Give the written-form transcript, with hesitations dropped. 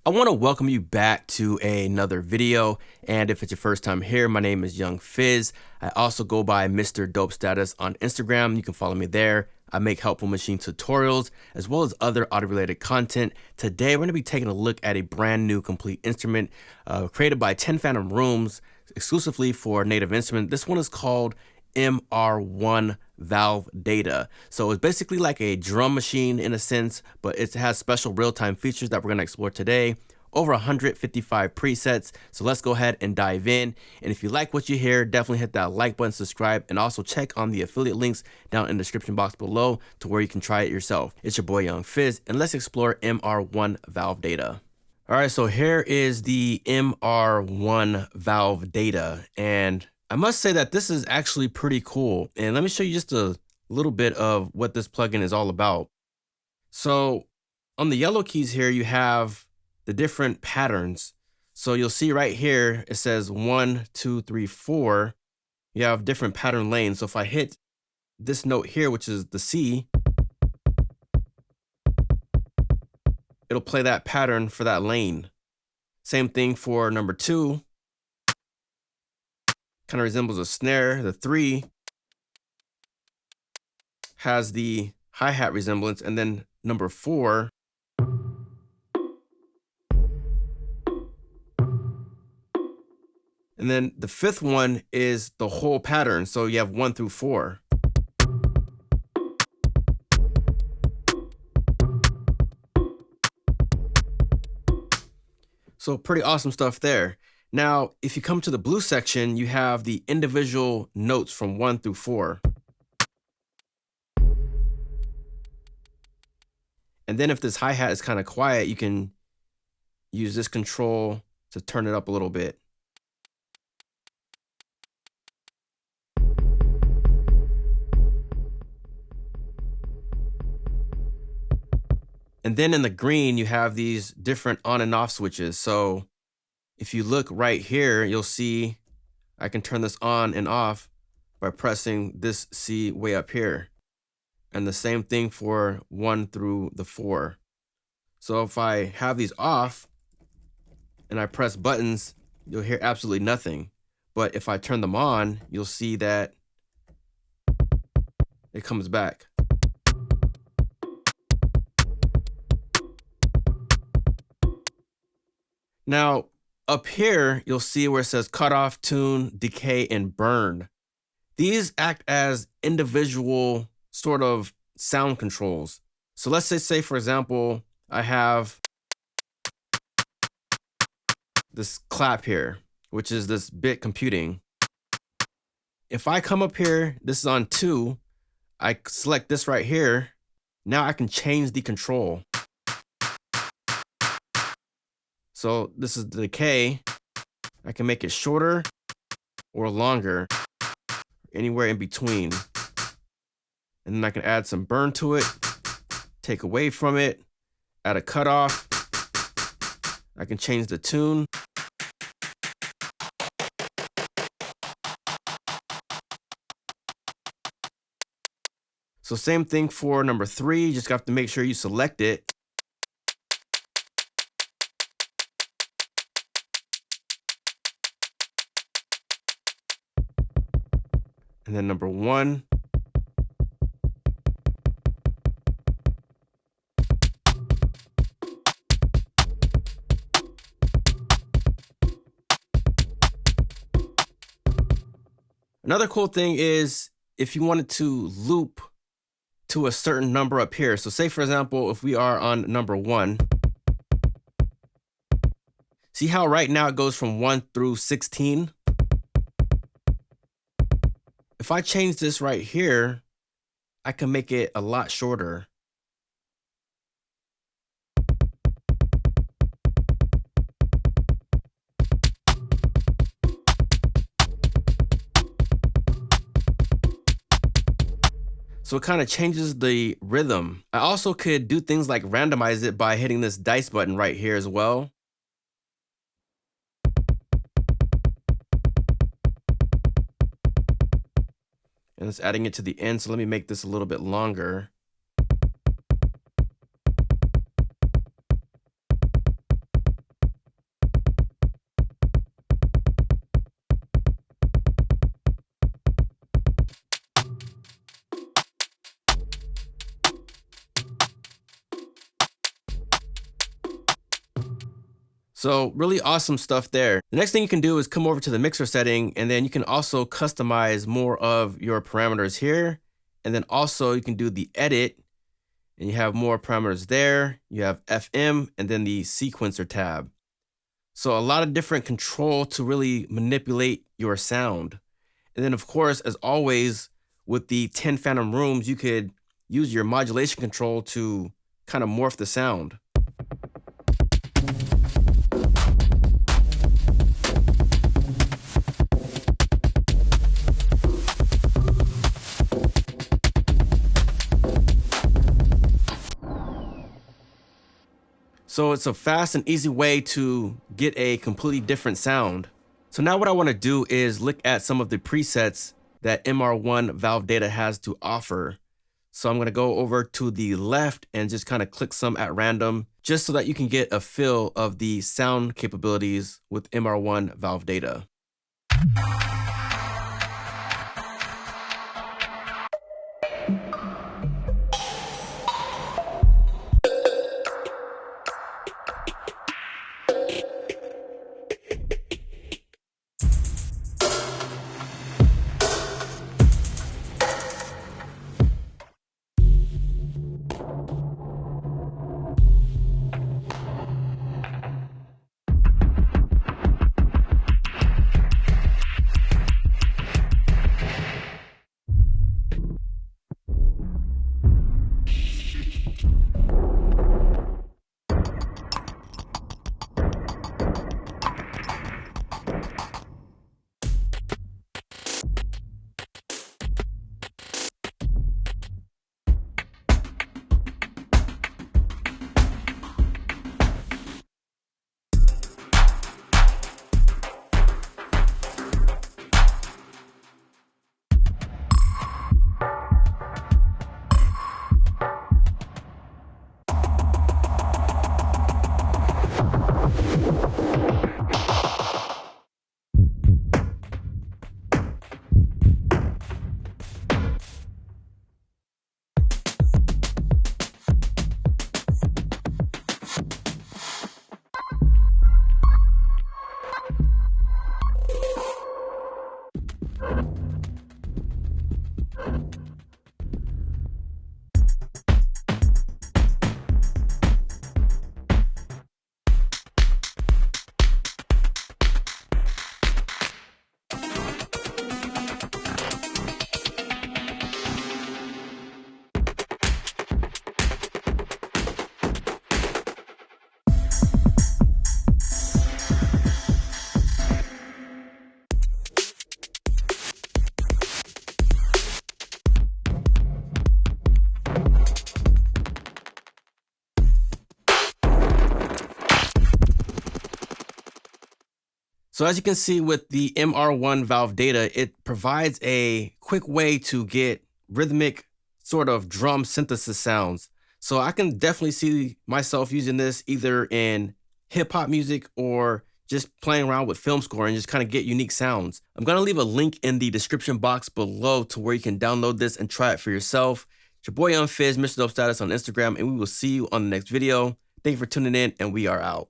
I want to welcome you back to another video, and if it's your first time here, my name is Young Fizz. I also go by Mr. Dope Status on Instagram. You can follow me there. I make helpful machine tutorials as well as other audio related content. Today we're going to be taking a look at a brand new complete instrument created by 10 Phantom Rooms exclusively for Native Instrument. This one is called MR1 Valve Data. So it's basically like a drum machine in a sense, but it has special real-time features that we're going to explore today. Over 155 presets. So let's go ahead and dive in. And if you like what you hear, definitely hit that like button, subscribe, and also check on the affiliate links down in the description box below to where you can try it yourself. It's your boy Young Fizz, and let's explore MR1 Valve Data. All right, so here is the MR1 Valve Data, and I must say that this is actually pretty cool. And let me show you just a little bit of what this plugin is all about. So on the yellow keys here, you have the different patterns. So you'll see right here, it says 1, 2, 3, 4. You have different pattern lanes. So if I hit this note here, which is the C, it'll play that pattern for that lane. Same thing for number 2. Kind of resembles a snare. The 3 has the hi-hat resemblance, and then number 4 and then the 5th one is the whole pattern. So you have 1 through 4. So pretty awesome stuff there. Now, if you come to the blue section, you have the individual notes from 1 through 4. And then if this hi-hat is kind of quiet, you can use this control to turn it up a little bit. And then in the green, you have these different on and off switches. So if you look right here, you'll see I can turn this on and off by pressing this C way up here. And the same thing for 1 through the 4. So if I have these off and I press buttons, you'll hear absolutely nothing. But if I turn them on, you'll see that it comes back. Now, up here, you'll see where it says cutoff, tune, decay, and burn. These act as individual sort of sound controls. So let's say for example, I have this clap here, which is this bit computing. If I come up here, this is on 2, I select this right here. Now I can change the control. So this is the decay. I can make it shorter or longer, anywhere in between. And then I can add some burn to it, take away from it, add a cutoff. I can change the tune. So same thing for number 3, you just have to make sure you select it. And then number 1. Another cool thing is if you wanted to loop to a certain number up here. So say for example, if we are on number 1, see how right now it goes from 1 through 16? If I change this right here, I can make it a lot shorter. So it kind of changes the rhythm. I also could do things like randomize it by hitting this dice button right here as well. And it's adding it to the end. So let me make this a little bit longer. So really awesome stuff there. The next thing you can do is come over to the mixer setting, and then you can also customize more of your parameters here. And then also you can do the edit, and you have more parameters there. You have FM and then the sequencer tab. So a lot of different control to really manipulate your sound. And then of course, as always, with the 10 phantom rooms, you could use your modulation control to kind of morph the sound. So it's a fast and easy way to get a completely different sound. So now what I want to do is look at some of the presets that MR1 Valve Data has to offer. So I'm going to go over to the left and just kind of click some at random, just so that you can get a feel of the sound capabilities with MR1 Valve Data. So as you can see with the MR1 Valve Data, it provides a quick way to get rhythmic sort of drum synthesis sounds. So I can definitely see myself using this either in hip hop music or just playing around with film score and just kind of get unique sounds. I'm going to leave a link in the description box below to where you can download this and try it for yourself. It's your boy Young Fizz, Mr. Dope Status on Instagram, and we will see you on the next video. Thank you for tuning in, and we are out.